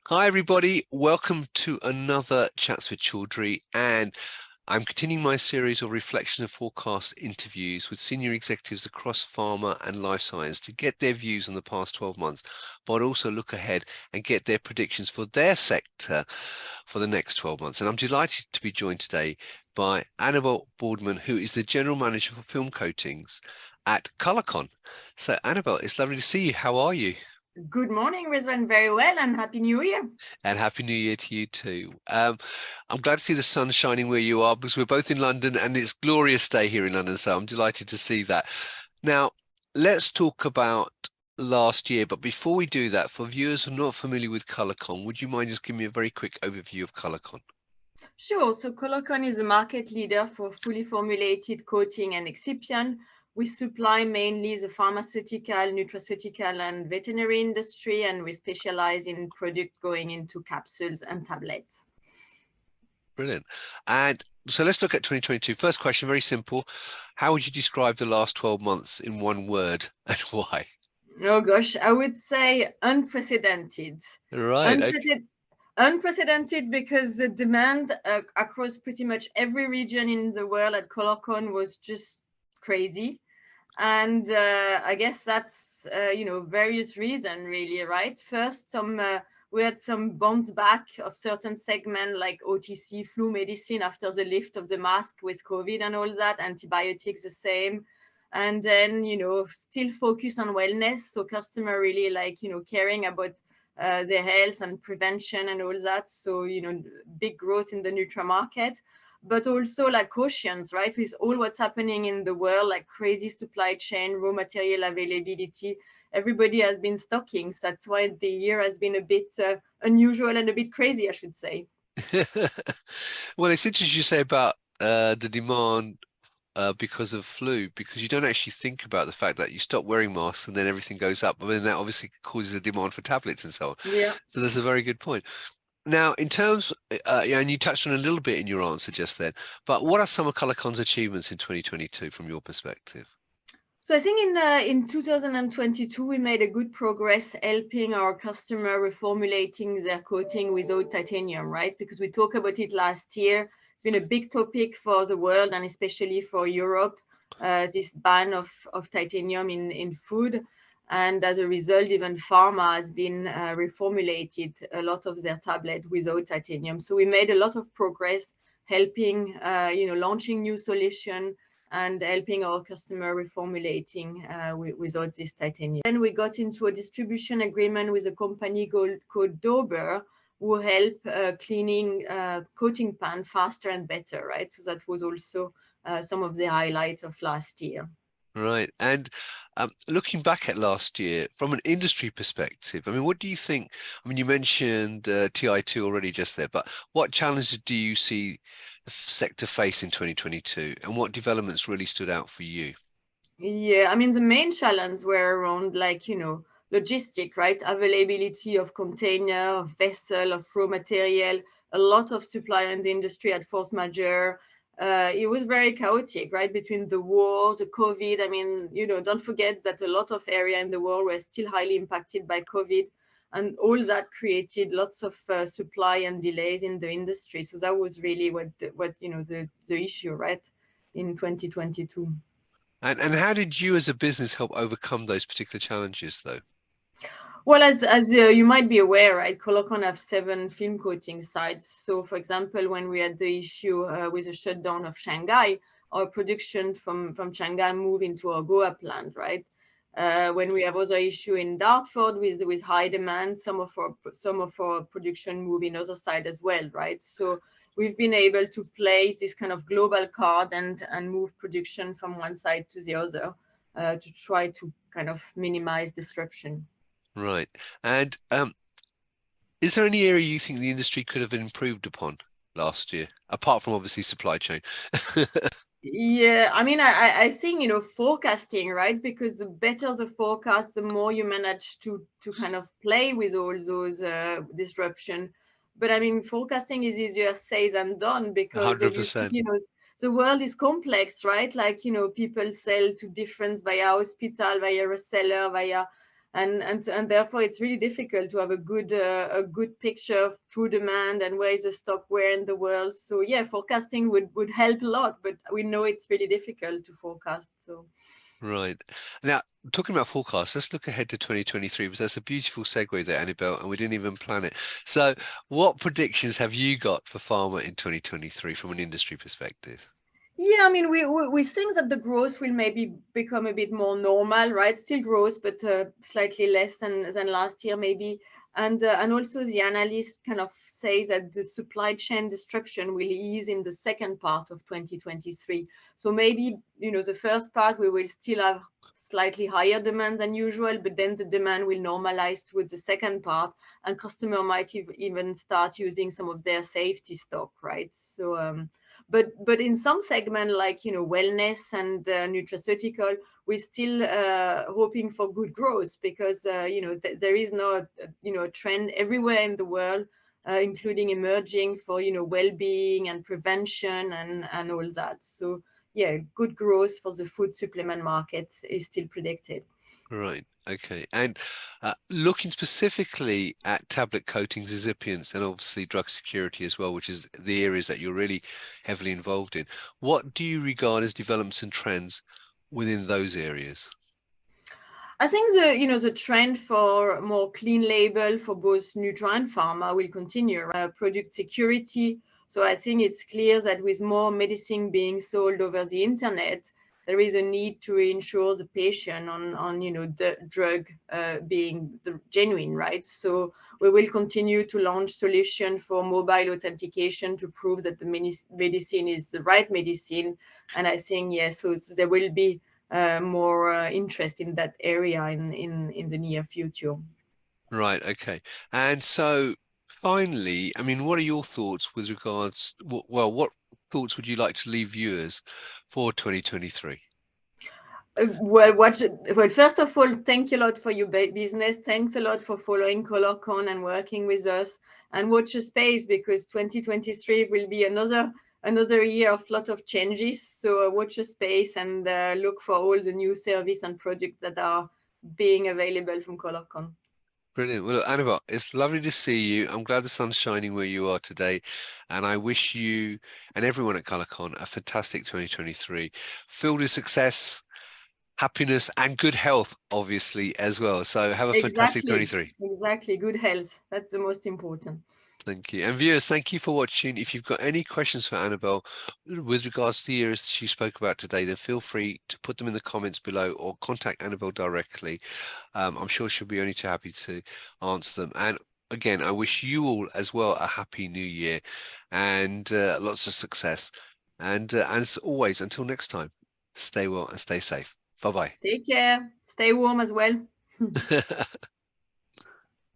Hi, everybody. Welcome to another Chats with Chaudhry, and I'm continuing my series of reflection and forecast interviews with senior executives across pharma and life science to get their views on the past 12 months, but also look ahead and get their predictions for their sector for the next 12 months. And I'm delighted to be joined today by Annabel Bordmann, who is the General Manager for Film Coatings at Colorcon. So, Annabel, it's lovely to see you. How are you? Good morning, Rizwan. Very well, and Happy New Year. And Happy New Year to you too. I'm glad to see the sun shining where you are because we're both in London and it's glorious day here in London. So I'm delighted to see that. Now, let's talk about last year. But before we do that, for viewers who are not familiar with Colorcon, would you mind just giving me a very quick overview of Colorcon? Sure. So Colorcon is a market leader for fully formulated coating and excipient. We supply mainly the pharmaceutical, nutraceutical, and veterinary industry, and we specialize in product going into capsules and tablets. Brilliant. And so let's look at 2022. First question, very simple. How would you describe the last 12 months in one word and why? Oh gosh, I would say unprecedented. Right. Okay. Unprecedented because the demand across pretty much every region in the world at Colorcon was just crazy. And I guess that's various reasons really, right? First, we had some bounce back of certain segments like OTC flu medicine after the lift of the mask with COVID and all that, antibiotics the same. And then, still focus on wellness. So customer really caring about their health and prevention and all that. So, big growth in the Nutra market, but also like cautions, right? With all what's happening in the world, like crazy supply chain, raw material availability, everybody has been stocking. So that's why the year has been a bit unusual and a bit crazy, I should say. Well, it's interesting you say about the demand because of flu, because you don't actually think about the fact that you stop wearing masks and then everything goes up. I mean, that obviously causes a demand for tablets and so on. Yeah. So that's a very good point. Now, in terms, yeah, and you touched on a little bit in your answer just then, but what are some of Colorcon's achievements in 2022 from your perspective? So I think in 2022 we made a good progress helping our customer reformulating their coating without titanium, right? Because we talked about it last year. It's been a big topic for the world and especially for Europe. This ban of titanium in food, and as a result, even Pharma has been reformulated a lot of their tablet without titanium. So we made a lot of progress helping, launching new solution and helping our customer reformulating without this titanium. Then we got into a distribution agreement with a company called Dober, who help cleaning coating pan faster and better, right? So that was also some of the highlights of last year. Right. And looking back at last year from an industry perspective, I mean, what do you think? I mean, you mentioned TI2 already just there, but what challenges do you see the sector face in 2022 and what developments really stood out for you? Yeah, I mean, the main challenge were around logistic, right? Availability of container, of vessel, of raw material. A lot of supply in the industry had force majeure. It was very chaotic, right? Between the war, the COVID. I mean, don't forget that a lot of area in the world were still highly impacted by COVID, and all that created lots of supply and delays in the industry. So that was really the issue, right, in 2022. And how did you as a business help overcome those particular challenges, though? Well, as you might be aware, right, Colorcon have 7 film coating sites. So, for example, when we had the issue with the shutdown of Shanghai, our production from Shanghai moved into our Goa plant, right? When we have other issue in Dartford with high demand, some of our production move in other side as well, right? So we've been able to place this kind of global card and move production from one side to the other to try to kind of minimize disruption. Right. And is there any area you think the industry could have improved upon last year, apart from obviously supply chain? Yeah, I mean, I think, forecasting, right? Because the better the forecast, the more you manage to kind of play with all those disruption. But I mean, forecasting is easier said than done because obviously, 100%. the world is complex, right? Like, people sell to different via hospital, via reseller, via And therefore it's really difficult to have a good picture of true demand and where is the stock where in the world. So yeah, forecasting would help a lot, but we know it's really difficult to forecast. So Right. Now, talking about forecasts, let's look ahead to 2023 because that's a beautiful segue there, Annabel, and we didn't even plan it. So, what predictions have you got for pharma in 2023 from an industry perspective? yeah, I mean, we think that the growth will maybe become a bit more normal, right? Still growth, but slightly less than last year, maybe. And also the analyst kind of says that the supply chain disruption will ease in the second part of 2023. So maybe, the first part we will still have slightly higher demand than usual, but then the demand will normalize towards the second part, and customer might even start using some of their safety stock, right? So but in some segment like wellness and nutraceutical, we're still hoping for good growth because there is no trend everywhere in the world, including emerging for well-being and prevention and all that. So yeah, good growth for the food supplement market is still predicted. Right. Okay. And looking specifically at tablet coatings, excipients, and obviously drug security as well, which is the areas that you're really heavily involved in, what do you regard as developments and trends within those areas? I think the trend for more clean label for both Nutra and Pharma will continue. Product security. So I think it's clear that with more medicine being sold over the internet, there is a need to ensure the patient on the drug being the genuine, right? So we will continue to launch solution for mobile authentication to prove that the medicine is the right medicine. And I think yes, so there will be more interest in that area in the near future. Right, okay. And so finally, I mean, what are your thoughts with regards, well, what thoughts would you like to leave viewers for 2023? Well, first of all, thank you a lot for your business. Thanks a lot for following Colorcon and working with us. And watch a space because 2023 will be another year of lot of changes. So watch a space and look for all the new service and products that are being available from Colorcon. Brilliant. Well, look, Annabelle, it's lovely to see you. I'm glad the sun's shining where you are today. And I wish you and everyone at Colorcon a fantastic 2023, filled with success, happiness, and good health, obviously, as well. So have a fantastic Exactly. 23. Exactly. Good health. That's the most important. Thank you. And viewers, thank you for watching. If you've got any questions for Annabelle with regards to the areas she spoke about today, then feel free to put them in the comments below or contact Annabelle directly. I'm sure she'll be only too happy to answer them. And again, I wish you all as well a happy new year and lots of success. And as always, until next time, stay well and stay safe. Bye-bye. Take care. Stay warm as well.